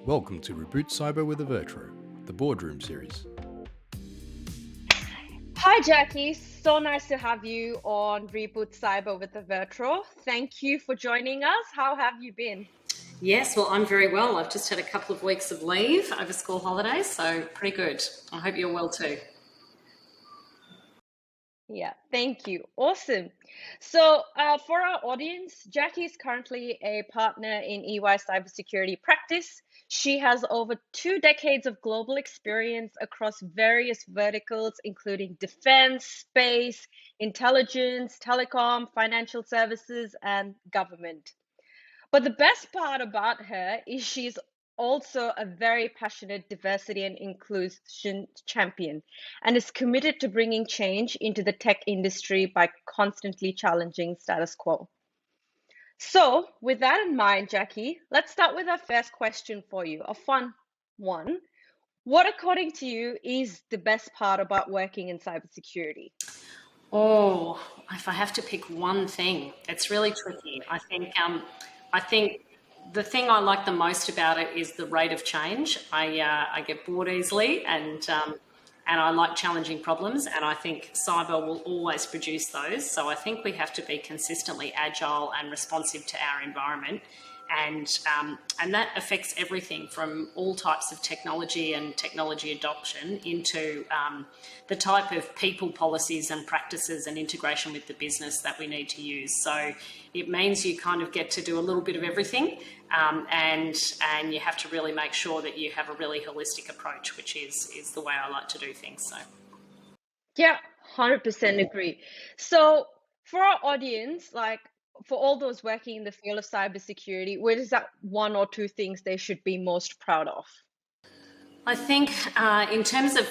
Welcome to Reboot Cyber with Avertro, the Boardroom series. Hi, Jacqui. So nice to have you on Reboot Cyber with Avertro. Thank you for joining us. How have you been? Yes, well, I'm very well. I've just had a couple of weeks of leave over school holidays, so pretty good. I hope you're well too. Yeah, thank you. Awesome. So, for our audience, Jacqui is currently a partner in EY Cybersecurity Practice. She has over 2 decades of global experience across various verticals, including defense, space, intelligence, telecom, financial services, and government. But the best part about her is she's also a very passionate diversity and inclusion champion and is committed to bringing change into the tech industry by constantly challenging status quo. So, with that in mind, Jacqui, let's start with our first question for you, a fun one. What, according to you, is the best part about working in cybersecurity? Oh, if I have to pick one thing, it's really tricky. I think the thing I like the most about it is the rate of change. I get bored easily, and I like challenging problems, and I think cyber will always produce those. So I think we have to be consistently agile and responsive to our environment. And that affects everything from all types of technology and technology adoption into the type of people policies and practices and integration with the business that we need to use. So it means you kind of get to do a little bit of everything, and you have to really make sure that you have a really holistic approach, which is the way I like to do things. So. Yeah, 100% agree. So, for our audience, like for all those working in the field of cybersecurity, what is that one or two things they should be most proud of? I think in terms of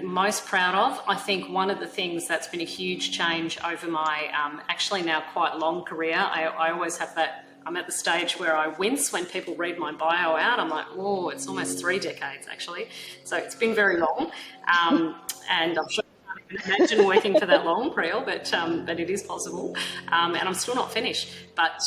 most proud of, I think one of the things that's been a huge change over my actually now quite long career, I always have that, I'm at the stage where I wince when people read my bio out. I'm like, oh, it's almost 3 decades actually. So it's been very long. And I'm sure you can't even imagine working for that long, Priyal, but it is possible. And I'm still not finished. But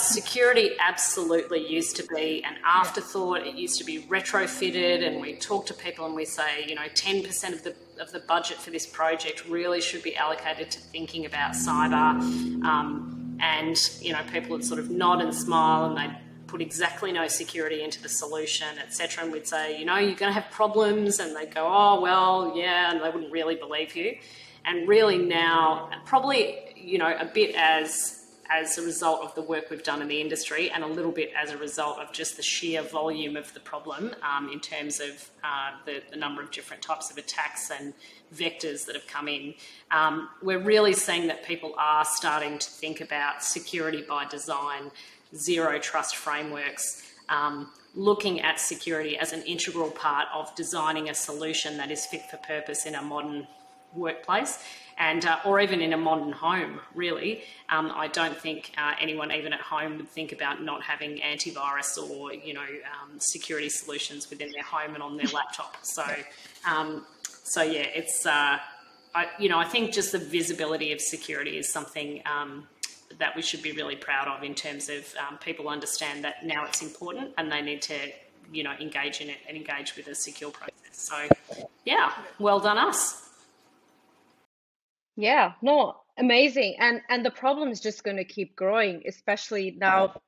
security absolutely used to be an afterthought. It used to be retrofitted, and we talk to people and we say, 10% of the budget for this project really should be allocated to thinking about cyber. People would sort of nod and smile, and they'd put exactly no security into the solution, etc. And we'd say, you're going to have problems, and they'd go, oh well, yeah, and they wouldn't really believe you. And really now, probably a bit as a result of the work we've done in the industry, and a little bit as a result of just the sheer volume of the problem in terms of the number of different types of attacks and vectors that have come in. We're really seeing that people are starting to think about security by design, zero trust frameworks, looking at security as an integral part of designing a solution that is fit for purpose in a modern workplace, and or even in a modern home, really. I don't think anyone even at home would think about not having antivirus or security solutions within their home and on their laptop. So yeah, it's I think just the visibility of security is something that we should be really proud of, in terms of people understand that now it's important and they need to engage in it and engage with a secure process. So yeah, well done us. Yeah, no, amazing. And the problem is just going to keep growing, especially now,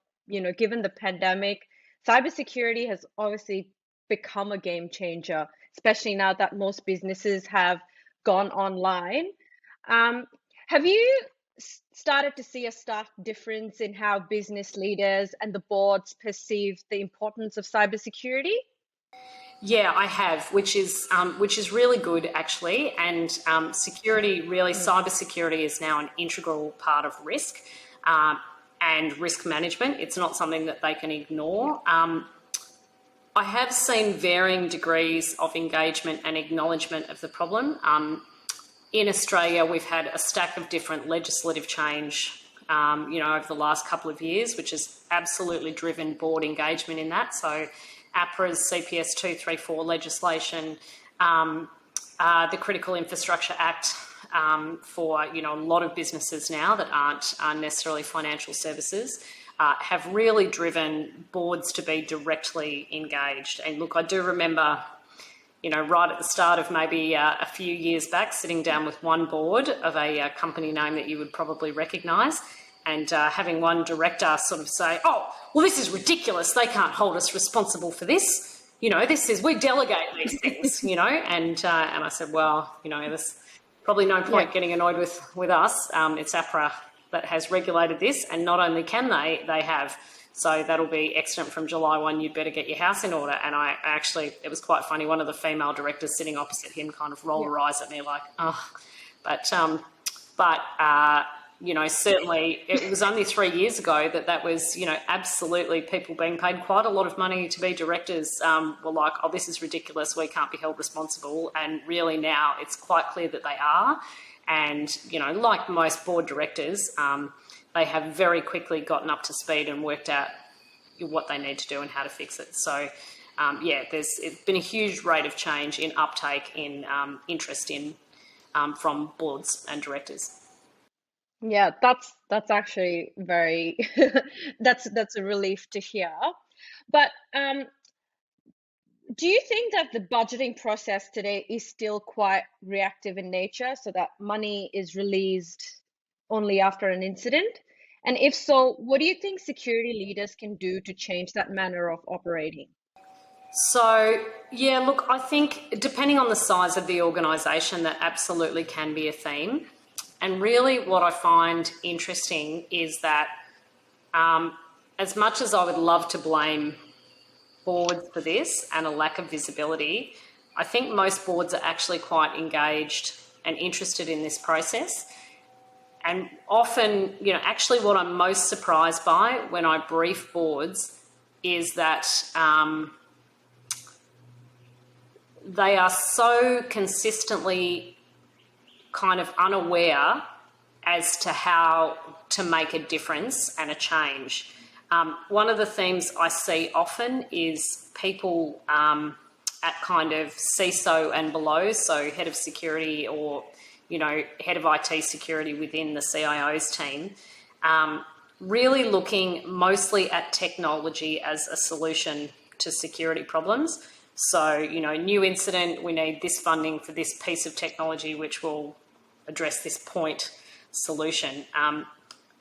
given the pandemic. Cybersecurity has obviously become a game changer, especially now that most businesses have gone online. Um, have you started to see a stark difference in how business leaders and the boards perceive the importance of cybersecurity? Yeah, I have, which is really good actually. And security, really, cybersecurity is now an integral part of risk and risk management. It's not something that they can ignore. I have seen varying degrees of engagement and acknowledgement of the problem. In Australia, we've had a stack of different legislative change, over the last couple of years, which has absolutely driven board engagement in that. So APRA's CPS 234 legislation, the Critical Infrastructure Act for a lot of businesses now that aren't necessarily financial services, have really driven boards to be directly engaged. And look, I do remember, right at the start of maybe a few years back, sitting down with one board of a company name that you would probably recognise, and having one director sort of say, "Oh, well, this is ridiculous. They can't hold us responsible for this. We delegate these things, And I said, well, there's probably no point getting annoyed with us. It's APRA that has regulated this, and not only can they have. So that'll be excellent from July 1. You'd better get your house in order." And I actually, it was quite funny. One of the female directors sitting opposite him kind of rolled her eyes at me like, oh, but certainly it was only 3 years ago that was, absolutely people being paid quite a lot of money to be directors were like, oh, this is ridiculous. We can't be held responsible. And really now it's quite clear that they are. And, like most board directors, they have very quickly gotten up to speed and worked out what they need to do and how to fix it. So, it's been a huge rate of change in uptake in interest in from boards and directors. Yeah, that's actually very that's a relief to hear. But do you think that the budgeting process today is still quite reactive in nature, so that money is released only after an incident? And if so, what do you think security leaders can do to change that manner of operating? So, look, I think depending on the size of the organisation, that absolutely can be a theme. And really what I find interesting is that as much as I would love to blame boards for this and a lack of visibility, I think most boards are actually quite engaged and interested in this process. And often, actually what I'm most surprised by when I brief boards is that they are so consistently kind of unaware as to how to make a difference and a change. One of the themes I see often is people at kind of CISO and below, so head of security or, head of IT security within the CIO's team, really looking mostly at technology as a solution to security problems. So, new incident, we need this funding for this piece of technology which will address this point solution.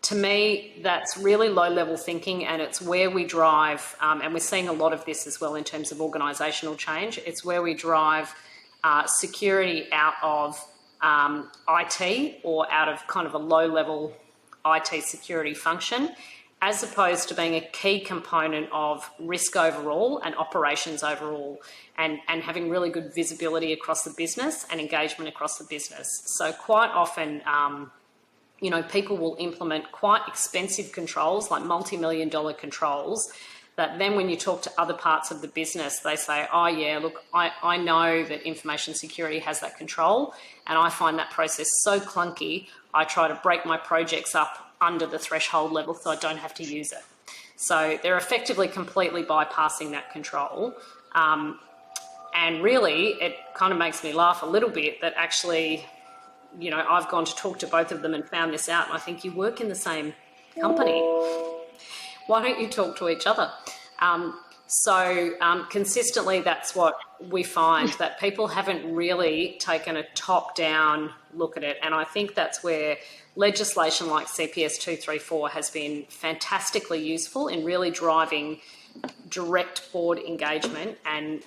To me, that's really low-level thinking, and it's where we drive, and we're seeing a lot of this as well in terms of organisational change. It's where we drive security out of IT or out of kind of a low-level IT security function, as opposed to being a key component of risk overall and operations overall, and having really good visibility across the business and engagement across the business. So quite often, people will implement quite expensive controls, like multi-million-dollar controls, that then when you talk to other parts of the business, they say, oh yeah, look, I know that information security has that control, and I find that process so clunky, I try to break my projects up under the threshold level so I don't have to use it. So they're effectively completely bypassing that control. And really, it kind of makes me laugh a little bit that actually, I've gone to talk to both of them and found this out, and I think you work in the same company. Why don't you talk to each other? Consistently, that's what we find, that people haven't really taken a top-down look at it. And I think that's where legislation like CPS 234 has been fantastically useful in really driving direct board engagement and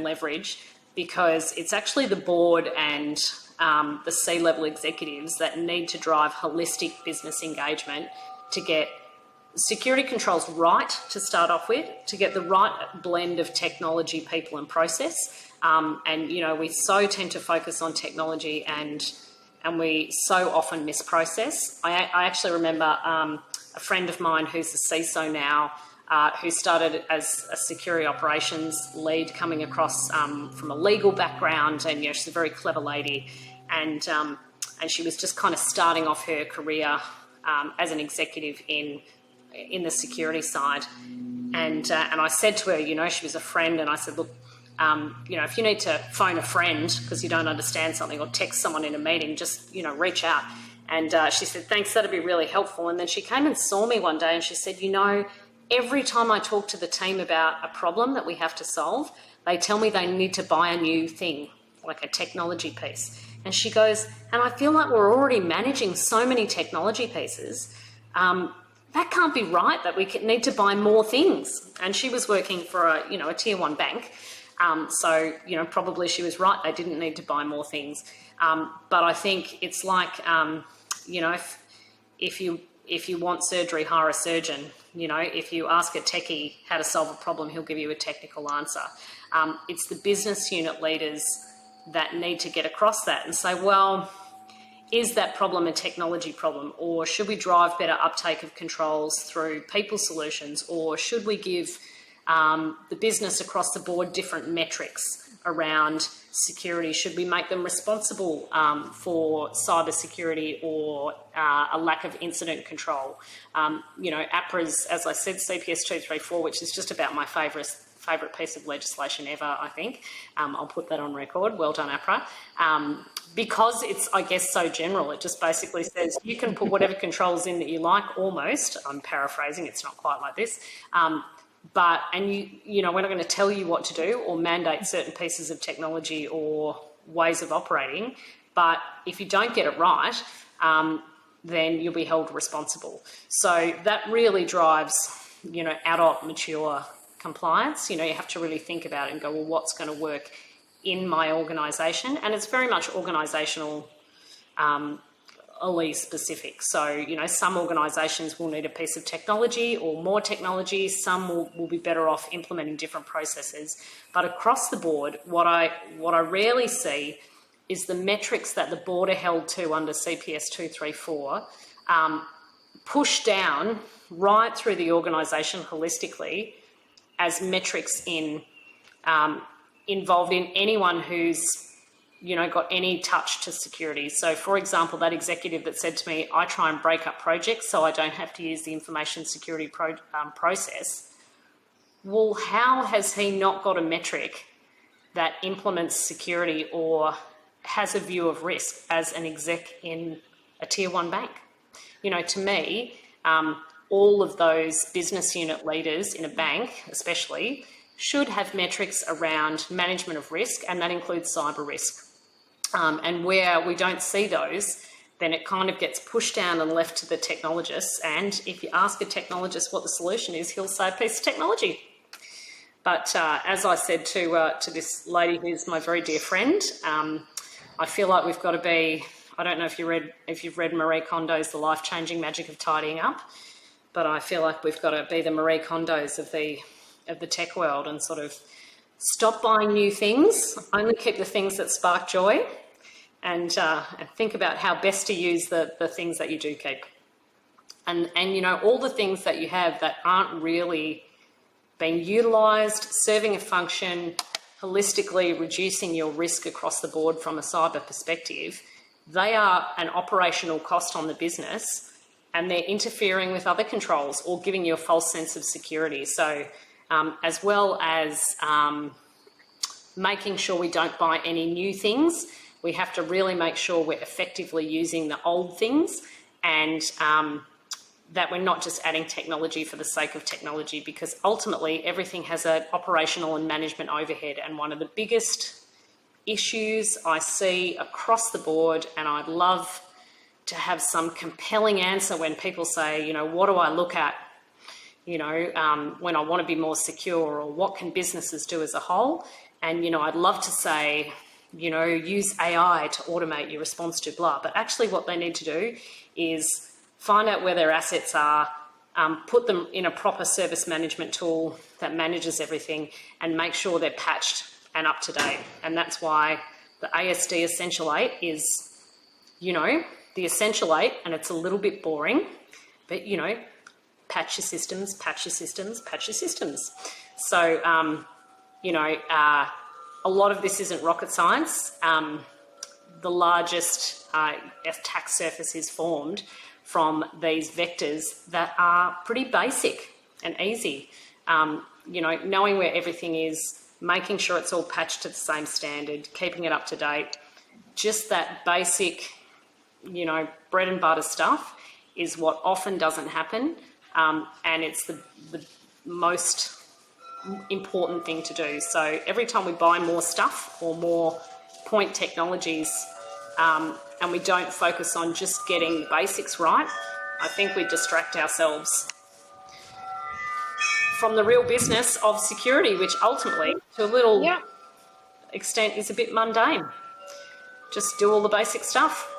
leverage, because it's actually the board and the C-level executives that need to drive holistic business engagement to get security controls right to start off with, to get the right blend of technology, people and process. We so tend to focus on technology and we so often miss process. I actually remember a friend of mine who's a CISO now, who started as a security operations lead, coming across from a legal background, and she's a very clever lady, and she was just kind of starting off her career as an executive in the security side, and I said to her, she was a friend, and I said, look, if you need to phone a friend because you don't understand something, or text someone in a meeting, just reach out. And she said, thanks, that'd be really helpful. And then she came and saw me one day and she said, every time I talk to the team about a problem that we have to solve, they tell me they need to buy a new thing, like a technology piece. And she goes, and I feel like we're already managing so many technology pieces. That can't be right, that we need to buy more things. And she was working for a tier 1 bank. So probably she was right. They didn't need to buy more things. But I think it's like, if you want surgery, hire a surgeon. If you ask a techie how to solve a problem, he'll give you a technical answer. It's the business unit leaders that need to get across that and say, well, is that problem a technology problem, or should we drive better uptake of controls through people solutions, or should we give the business across the board different metrics around security? Should we make them responsible for cybersecurity or a lack of incident control? APRA's, as I said, CPS 234, which is just about my favourite piece of legislation ever, I think. I'll put that on record. Well done, APRA. Because it's, I guess, so general. It just basically says you can put whatever controls in that you like, almost. I'm paraphrasing, it's not quite like this. We're not going to tell you what to do or mandate certain pieces of technology or ways of operating. But if you don't get it right, then you'll be held responsible. So that really drives, adult, mature compliance. You have to really think about it and go, well, what's going to work in my organisation? And it's very much organisational specific. So, some organisations will need a piece of technology or more technology. Some will be better off implementing different processes. But across the board, what I rarely see is the metrics that the board are held to under CPS 234 pushed down right through the organisation holistically as metrics involved in anyone who's got any touch to security. So, for example, that executive that said to me, I try and break up projects so I don't have to use the information security process. Well, how has he not got a metric that implements security or has a view of risk as an exec in a tier 1 bank? To me, all of those business unit leaders in a bank, especially, should have metrics around management of risk, and that includes cyber risk. And where we don't see those, then it kind of gets pushed down and left to the technologists. And if you ask a technologist what the solution is, he'll say a piece of technology. But as I said to this lady who's my very dear friend, I feel like we've got to be, I don't know if you've read Marie Kondo's The Life-Changing Magic of Tidying Up, but I feel like we've got to be the Marie Kondos of the tech world and sort of stop buying new things, only keep the things that spark joy, and think about how best to use the things that you do keep. And all the things that you have that aren't really being utilised, serving a function, holistically reducing your risk across the board from a cyber perspective, they are an operational cost on the business, and they're interfering with other controls or giving you a false sense of security. So as well as making sure we don't buy any new things, we have to really make sure we're effectively using the old things, and that we're not just adding technology for the sake of technology, because ultimately everything has an operational and management overhead. And one of the biggest issues I see across the board, and I'd love to have some compelling answer when people say, what do I look at, when I want to be more secure, or what can businesses do as a whole? And, I'd love to say, use AI to automate your response to blah. But actually what they need to do is find out where their assets are, put them in a proper service management tool that manages everything, and make sure they're patched and up to date. And that's why the ASD Essential 8 is, the Essential 8, and it's a little bit boring, but, patch your systems, patch your systems, patch your systems. So, a lot of this isn't rocket science. The largest attack surface is formed from these vectors that are pretty basic and easy. Knowing where everything is, making sure it's all patched to the same standard, keeping it up to date, just that basic, bread and butter stuff is what often doesn't happen, and it's the most important thing to do. So every time we buy more stuff or more point technologies, and we don't focus on just getting the basics right, I think we distract ourselves from the real business of security, which ultimately, to a little extent, is a bit mundane. Just do all the basic stuff.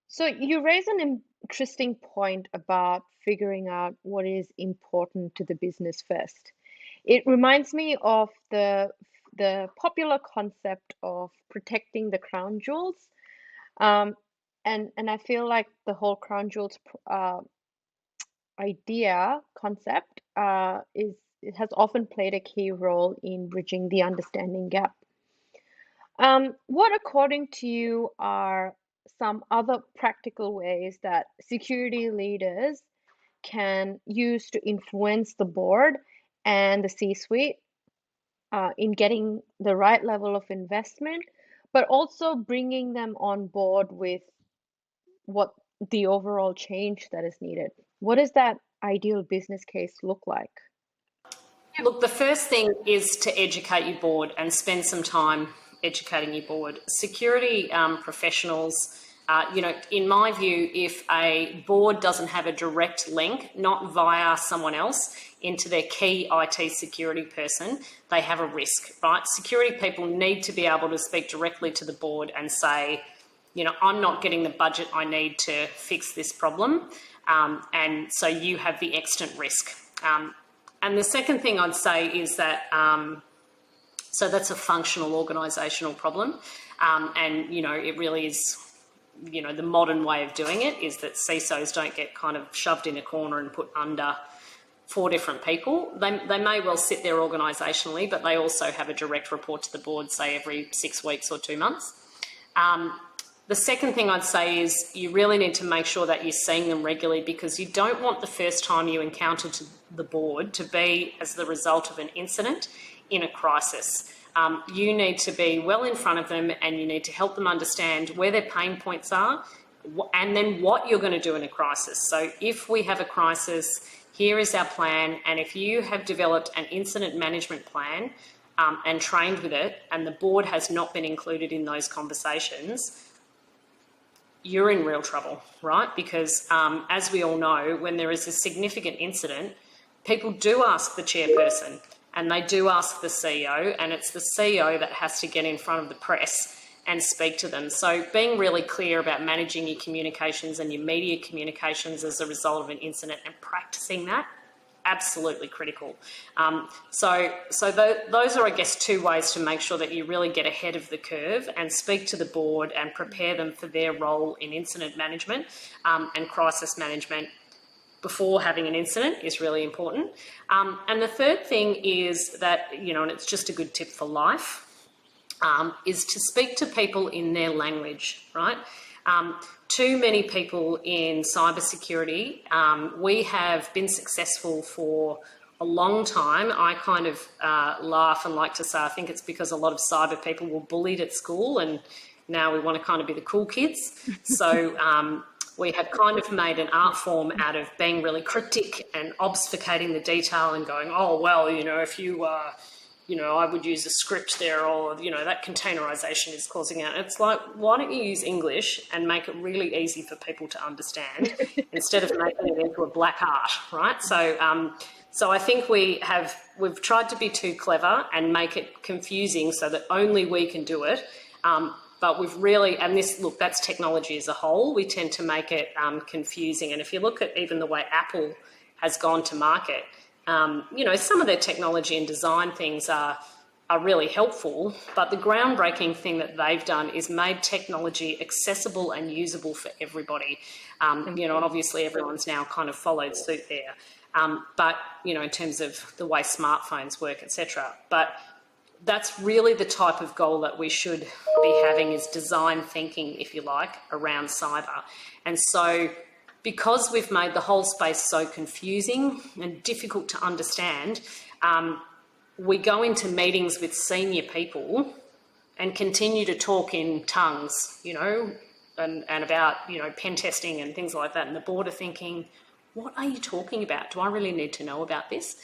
So you raise an interesting point about figuring out what is important to the business first. It reminds me of the popular concept of protecting the crown jewels. And I feel like the whole crown jewels concept it has often played a key role in bridging the understanding gap. What, according to you, are some other practical ways that security leaders can use to influence the board and the C-suite in getting the right level of investment, but also bringing them on board with what the overall change that is needed? What does that ideal business case look like? Look, the first thing is to educate your board and spend some time educating your board. Security professionals, in my view, if a board doesn't have a direct link, not via someone else, into their key IT security person, they have a risk, right? Security people need to be able to speak directly to the board and say, I'm not getting the budget I need to fix this problem, and so you have the extant risk. And the second thing I'd say is that, so that's a functional organisational problem, and it really is, the modern way of doing it is that CISOs don't get kind of shoved in a corner and put under 4 different people. They may well sit there organisationally, but they also have a direct report to the board, say every 6 weeks or 2 months. The second thing I'd say is you really need to make sure that you're seeing them regularly, because you don't want the first time you encounter the board to be as the result of an incident in a crisis. You need to be well in front of them, and you need to help them understand where their pain points are and then what you're going to do in a crisis. So if we have a crisis, here is our plan, and if you have developed an incident management plan and trained with it, and the board has not been included in those conversations, you're in real trouble, right? Because as we all know, when there is a significant incident, people do ask the chairperson and they do ask the CEO, and it's the CEO that has to get in front of the press and speak to them. So being really clear about managing your communications and your media communications as a result of an incident and practicing that, absolutely critical. So those are, I guess, 2 ways to make sure that you really get ahead of the curve and speak to the board and prepare them for their role in incident management and crisis management before having an incident is really important. And the third thing is that, and it's just a good tip for life, is to speak to people in their language, right? Too many people in cybersecurity, we have been successful for a long time. I kind of laugh and like to say I think it's because a lot of cyber people were bullied at school, and now we want to kind of be the cool kids. So we have kind of made an art form out of being really cryptic and obfuscating the detail and going, oh, well, if you... I would use a script there, or, that containerization is causing it. It's like, why don't you use English and make it really easy for people to understand instead of making it into a black art, right? So I think we've tried to be too clever and make it confusing so that only we can do it. But we've really, and that's technology as a whole, we tend to make it confusing. And if you look at even the way Apple has gone to market, some of their technology and design things are really helpful, but the groundbreaking thing that they've done is made technology accessible and usable for everybody. And obviously everyone's now kind of followed suit there. But, in terms of the way smartphones work, etc. But that's really the type of goal that we should be having, is design thinking, if you like, around cyber. And so, because we've made the whole space so confusing and difficult to understand, we go into meetings with senior people and continue to talk in tongues, and about, pen testing and things like that. And the board are thinking, what are you talking about? Do I really need to know about this?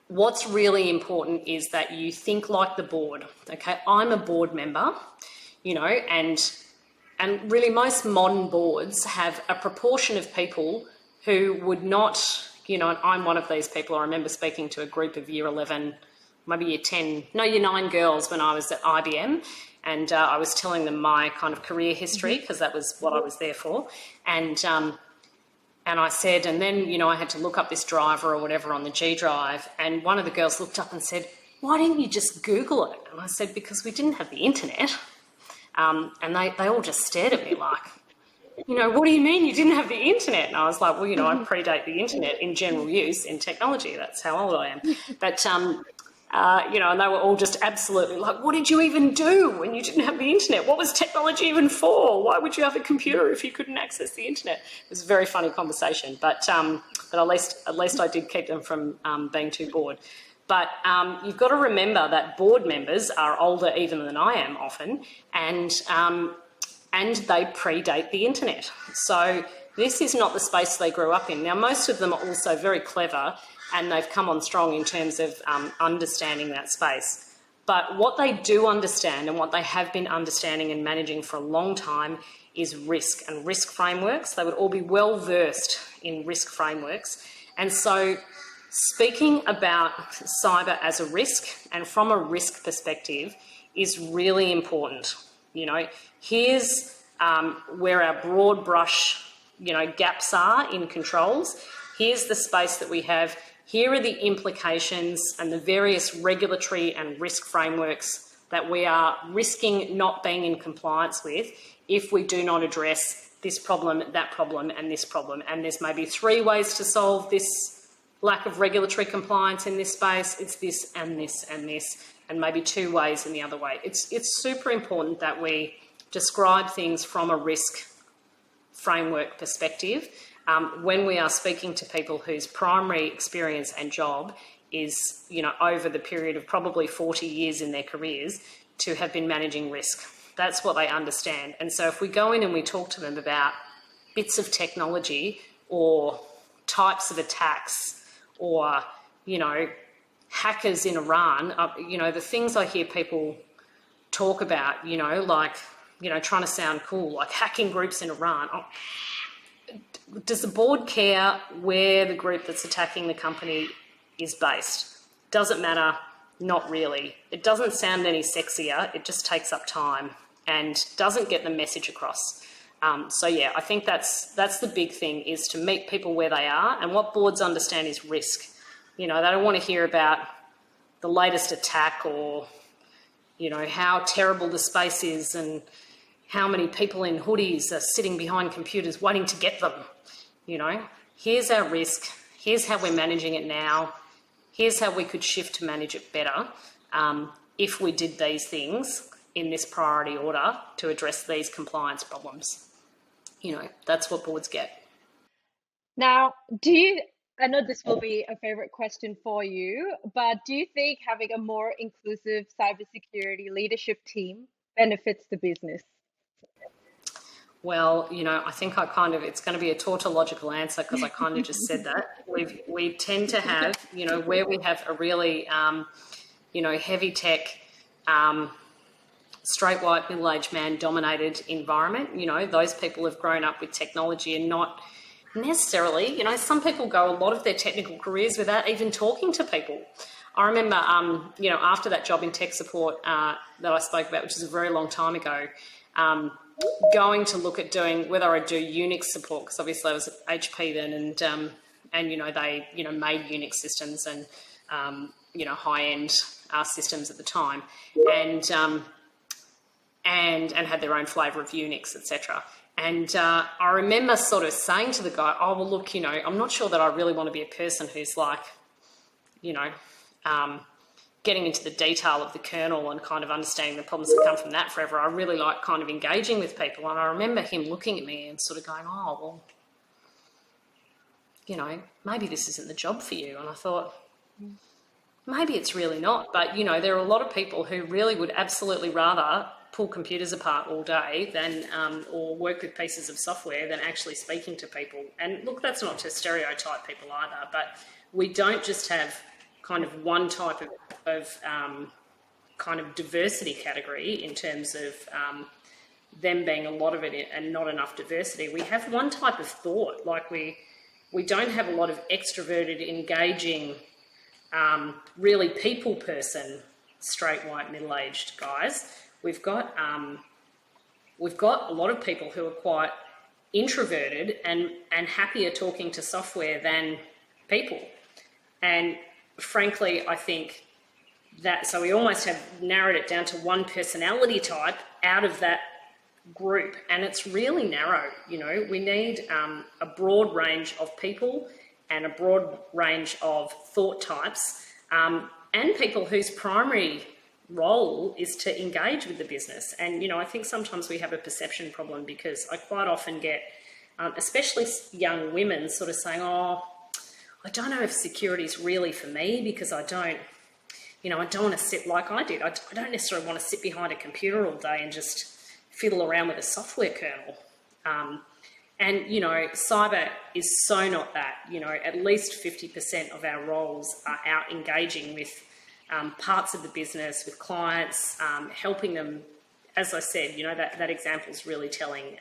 What's really important is that you think like the board. Okay, I'm a board member, and really most modern boards have a proportion of people who would not, and I'm one of these people. I remember speaking to a group of year 11, maybe year 9 girls when I was at IBM, and I was telling them my kind of career history because that was what I was there for. And I said, and then, I had to look up this driver or whatever on the G drive, and one of the girls looked up and said, why didn't you just Google it? And I said, because we didn't have the internet. And they all just stared at me like, what do you mean you didn't have the internet? And I was like, well, I predate the internet in general use in technology. That's how old I am. But, and they were all just absolutely like, what did you even do when you didn't have the internet? What was technology even for? Why would you have a computer if you couldn't access the internet? It was a very funny conversation, but at least I did keep them from being too bored. But you've got to remember that board members are older even than I am often, and they predate the internet. So this is not the space they grew up in. Now, most of them are also very clever, and they've come on strong in terms of understanding that space. But what they do understand, and what they have been understanding and managing for a long time, is risk and risk frameworks. They would all be well versed in risk frameworks. And so speaking about cyber as a risk and from a risk perspective is really important. Here's where our broad brush, gaps are in controls. Here's the space that we have. Here are the implications and the various regulatory and risk frameworks that we are risking not being in compliance with if we do not address this problem, that problem, and this problem. And there's maybe 3 ways to solve this lack of regulatory compliance in this space. It's this and this and this, and maybe 2 ways in the other way. It's super important that we describe things from a risk framework perspective when we are speaking to people whose primary experience and job is, over the period of probably 40 years in their careers to have been managing risk. That's what they understand. And so if we go in and we talk to them about bits of technology or types of attacks or, hackers in Iran, the things I hear people talk about, trying to sound cool, like hacking groups in Iran. Does the board care where the group that's attacking the company is based? Does it matter? Not really. It doesn't sound any sexier. It just takes up time and doesn't get the message across. I think that's the big thing, is to meet people where they are, and what boards understand is risk. They don't want to hear about the latest attack or, how terrible the space is and how many people in hoodies are sitting behind computers waiting to get them. Here's our risk. Here's how we're managing it now. Here's how we could shift to manage it better if we did these things in this priority order to address these compliance problems. That's what boards get. Now, I know this will be a favorite question for you, but do you think having a more inclusive cybersecurity leadership team benefits the business? Well, I think it's going to be a tautological answer because I kind of just said that. We tend to have, where we have a really, heavy tech, straight white middle-aged man dominated environment, those people have grown up with technology and not necessarily, some people go a lot of their technical careers without even talking to people. I remember, after that job in tech support that I spoke about, which is a very long time ago, going to look at doing whether I do Unix support, because obviously I was at HP then, and they made Unix systems and high-end systems at the time, and had their own flavour of Unix, etc. And I remember sort of saying to the guy, oh, well, look, I'm not sure that I really want to be a person who's like, getting into the detail of the kernel and kind of understanding the problems that come from that forever. I really like kind of engaging with people. And I remember him looking at me and sort of going, oh, well, maybe this isn't the job for you. And I thought, maybe it's really not. But, there are a lot of people who really would absolutely rather pull computers apart all day or work with pieces of software than actually speaking to people. And look, that's not to stereotype people either, but we don't just have kind of one type of kind of diversity category in terms of them being a lot of it and not enough diversity. We have one type of thought, like we don't have a lot of extroverted, engaging, really people person, straight, white, middle-aged guys. We've got a lot of people who are quite introverted and happier talking to software than people. And frankly, I think that, so we almost have narrowed it down to one personality type out of that group, and it's really narrow. You know, we need a broad range of people and a broad range of thought types, and people whose primary role is to engage with the business. And, you know, I think sometimes we have a perception problem, because I quite often get, especially young women, sort of saying, oh, I don't know if security is really for me, because I don't want to sit like I did. I don't necessarily want to sit behind a computer all day and just fiddle around with a software kernel. And, you know, cyber is so not that. You know, at least 50% of our roles are out engaging with parts of the business, with clients, helping them. As I said, you know, that example is really telling.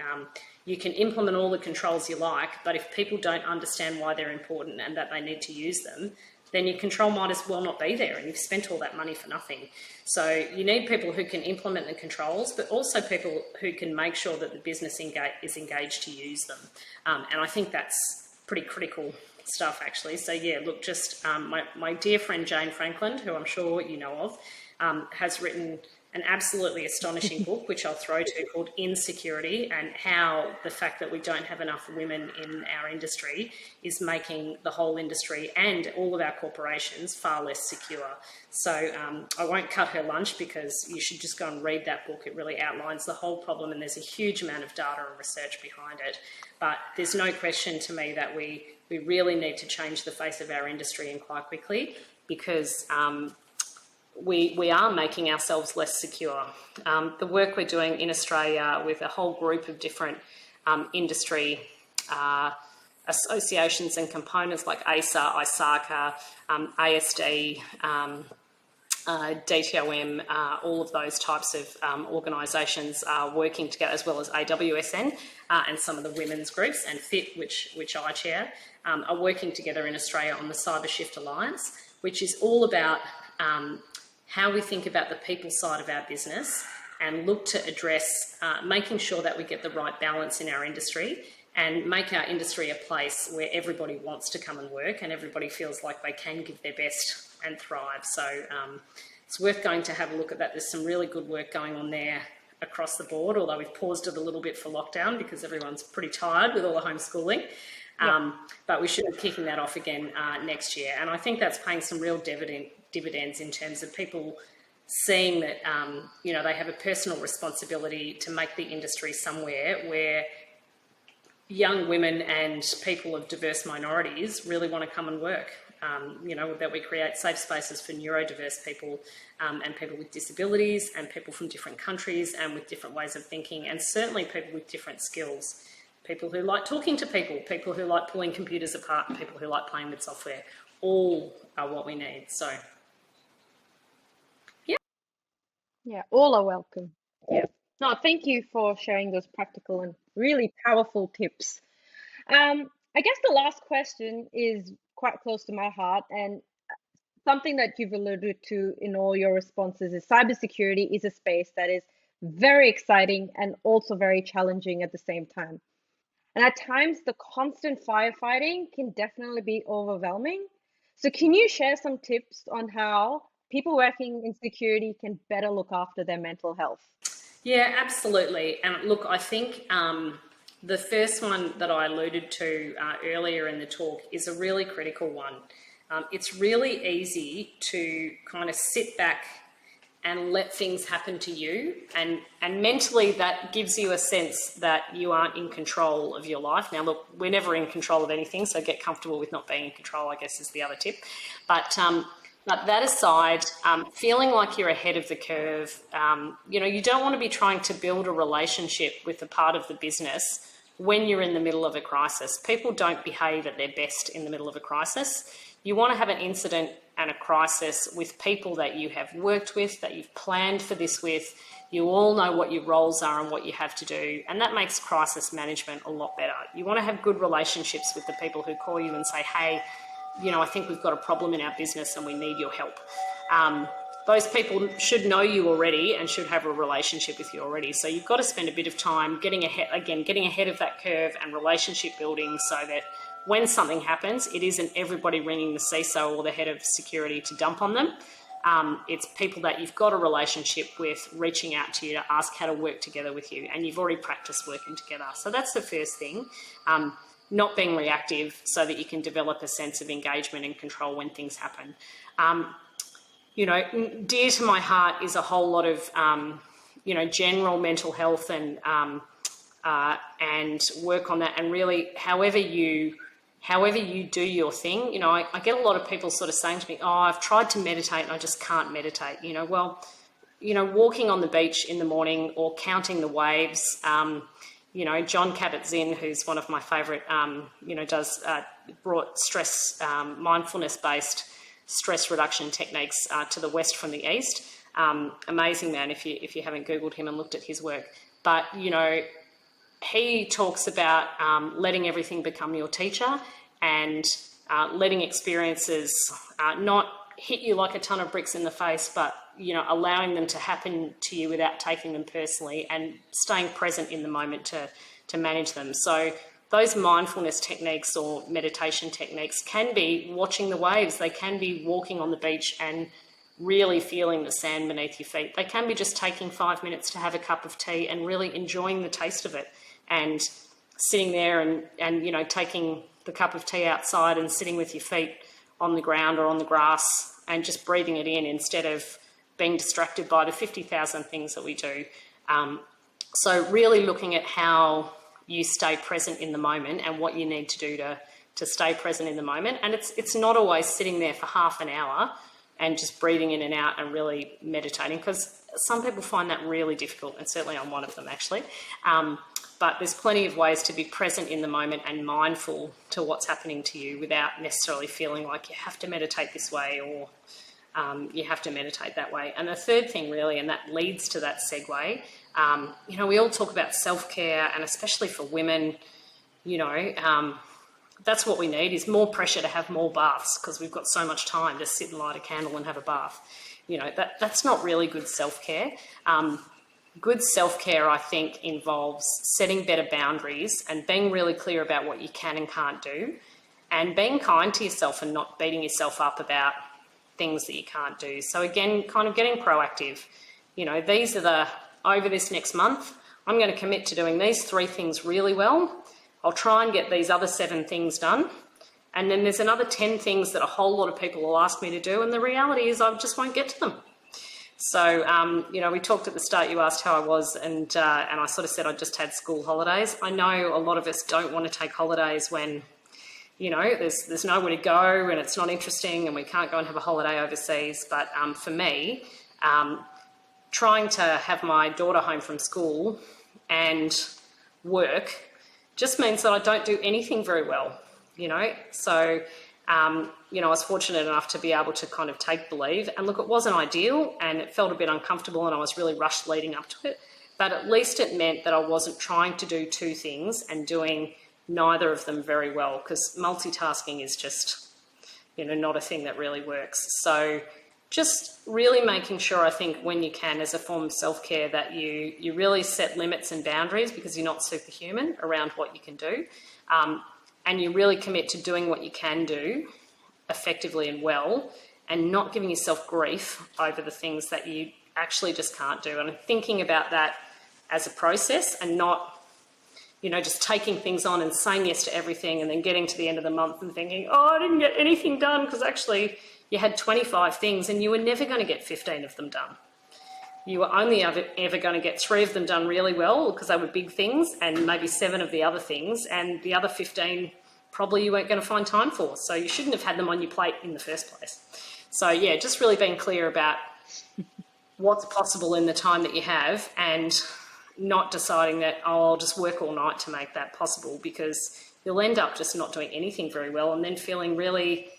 You can implement all the controls you like, but if people don't understand why they're important and that they need to use them, then your control might as well not be there, and you've spent all that money for nothing. So you need people who can implement the controls, but also people who can make sure that the business is engaged to use them. And I think that's pretty critical stuff, actually. So yeah, look, just my dear friend Jane Franklin, who I'm sure you know of, has written an absolutely astonishing book, which I'll throw to, called Insecurity, and how the fact that we don't have enough women in our industry is making the whole industry and all of our corporations far less secure. So I won't cut her lunch, because you should just go and read that book. It really outlines the whole problem, and there's a huge amount of data and research behind it. But there's no question to me that we really need to change the face of our industry, and quite quickly, because we are making ourselves less secure. The work we're doing in Australia with a whole group of different industry associations and components like ASA, ISACA, ASD, DTOM, all of those types of organisations are working together, as well as AWSN and some of the women's groups, and FIT, which I chair, are working together in Australia on the Cyber Shift Alliance, which is all about how we think about the people side of our business and look to address making sure that we get the right balance in our industry and make our industry a place where everybody wants to come and work and everybody feels like they can give their best and thrive. So it's worth going to have a look at that. There's some really good work going on there across the board, although we've paused it a little bit for lockdown because everyone's pretty tired with all the homeschooling. Yep. But we should be kicking that off again next year. And I think that's paying some real dividends in terms of people seeing that, you know, they have a personal responsibility to make the industry somewhere where young women and people of diverse minorities really want to come and work. You know, that we create safe spaces for neurodiverse people and people with disabilities and people from different countries and with different ways of thinking, and certainly people with different skills. People who like talking to people, people who like pulling computers apart, and people who like playing with software, all are what we need. So, yeah. Yeah, all are welcome. Yeah. No, thank you for sharing those practical and really powerful tips. I guess the last question is quite close to my heart, and something that you've alluded to in all your responses is cybersecurity is a space that is very exciting and also very challenging at the same time. And at times, the constant firefighting can definitely be overwhelming. So can you share some tips on how people working in security can better look after their mental health? Yeah, absolutely. And look, I think the first one that I alluded to earlier in the talk is a really critical one. It's really easy to kind of sit back and let things happen to you. And mentally that gives you a sense that you aren't in control of your life. Now, look, we're never in control of anything, so get comfortable with not being in control, I guess, is the other tip. But But that aside, feeling like you're ahead of the curve, you don't want to be trying to build a relationship with a part of the business when you're in the middle of a crisis. People don't behave at their best in the middle of a crisis. You want to have an incident and a crisis with people that you have worked with, that you've planned for this with. You all know what your roles are and what you have to do, and that makes crisis management a lot better. You want to have good relationships with the people who call you and say, hey, I think we've got a problem in our business and we need your help. Those people should know you already and should have a relationship with you already. So you've got to spend a bit of time getting ahead of that curve and relationship building, so that when something happens, it isn't everybody ringing the CISO or the head of security to dump on them. It's people that you've got a relationship with reaching out to you to ask how to work together with you, and you've already practiced working together. So that's the first thing. Not being reactive, so that you can develop a sense of engagement and control when things happen. Dear to my heart is a whole lot of, general mental health and work on that. And really, however you do your thing, I get a lot of people sort of saying to me, oh, I've tried to meditate and I just can't meditate. Walking on the beach in the morning or counting the waves. John Kabat-Zinn, who's one of my favourite, brought stress, mindfulness-based stress reduction techniques to the West from the East. Amazing man if you haven't Googled him and looked at his work. But, he talks about letting everything become your teacher and letting experiences not hit you like a ton of bricks in the face, but, allowing them to happen to you without taking them personally and staying present in the moment to manage them. So those mindfulness techniques or meditation techniques can be watching the waves. They can be walking on the beach and really feeling the sand beneath your feet. They can be just taking 5 minutes to have a cup of tea and really enjoying the taste of it, and sitting there and taking the cup of tea outside and sitting with your feet on the ground or on the grass and just breathing it in instead of being distracted by the 50,000 things that we do. So really looking at how you stay present in the moment and what you need to do to stay present in the moment. And it's not always sitting there for half an hour and just breathing in and out and really meditating, because some people find that really difficult, and certainly I'm one of them actually. But there's plenty of ways to be present in the moment and mindful to what's happening to you without necessarily feeling like you have to meditate this way or you have to meditate that way. And the third thing really, and that leads to that segue, we all talk about self-care, and especially for women, that's what we need, is more pressure to have more baths, because we've got so much time to sit and light a candle and have a bath. That's not really good self-care. Good self-care, I think, involves setting better boundaries and being really clear about what you can and can't do, and being kind to yourself and not beating yourself up about things that you can't do. So again, kind of getting proactive. These are over this next month, I'm going to commit to doing these 3 things really well. I'll try and get these other 7 things done. And then there's another 10 things that a whole lot of people will ask me to do, and the reality is I just won't get to them. So, we talked at the start, you asked how I was, and I sort of said I just had school holidays. I know a lot of us don't want to take holidays when, there's nowhere to go and it's not interesting and we can't go and have a holiday overseas. But for me, trying to have my daughter home from school and work just means that I don't do anything very well, So, I was fortunate enough to be able to kind of take the leave. And look, it wasn't ideal and it felt a bit uncomfortable and I was really rushed leading up to it. But at least it meant that I wasn't trying to do 2 things and doing neither of them very well, because multitasking is just, not a thing that really works. So just really making sure, I think, when you can, as a form of self-care, that you really set limits and boundaries, because you're not superhuman, around what you can do. And you really commit to doing what you can do effectively and well, and not giving yourself grief over the things that you actually just can't do. And thinking about that as a process, and not, just taking things on and saying yes to everything and then getting to the end of the month and thinking, oh, I didn't get anything done, because actually you had 25 things and you were never going to get 15 of them done. You were only ever going to get 3 of them done really well, because they were big things, and maybe 7 of the other things, and the other 15 probably you weren't going to find time for. So you shouldn't have had them on your plate in the first place. So yeah, just really being clear about what's possible in the time that you have, and not deciding that, oh, I'll just work all night to make that possible, because you'll end up just not doing anything very well and then feeling really,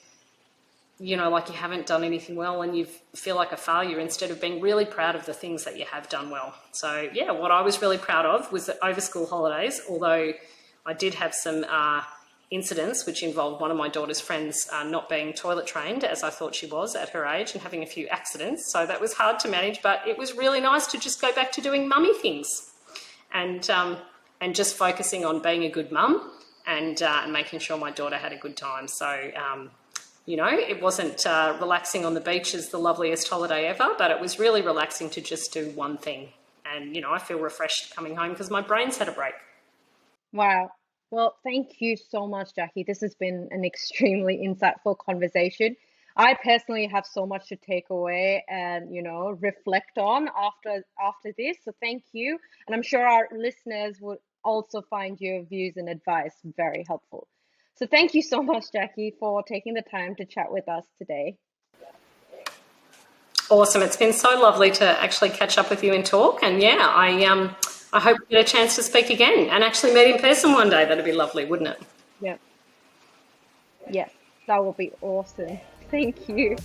like you haven't done anything well, and you feel like a failure instead of being really proud of the things that you have done well. So yeah, what I was really proud of was that over school holidays, although I did have some incidents which involved one of my daughter's friends not being toilet trained as I thought she was at her age, and having a few accidents. So that was hard to manage, but it was really nice to just go back to doing mummy things and just focusing on being a good mum and making sure my daughter had a good time. So, it wasn't relaxing on the beach as the loveliest holiday ever, but it was really relaxing to just do one thing. And, I feel refreshed coming home because my brain's had a break. Wow. Well, thank you so much, Jacqui. This has been an extremely insightful conversation. I personally have so much to take away and, reflect on after this. So thank you. And I'm sure our listeners would also find your views and advice very helpful. So thank you so much, Jacqui, for taking the time to chat with us today. Awesome. It's been so lovely to actually catch up with you and talk. And yeah, I hope we get a chance to speak again and actually meet in person one day. That'd be lovely, wouldn't it? Yeah. Yes, that would be awesome. Thank you.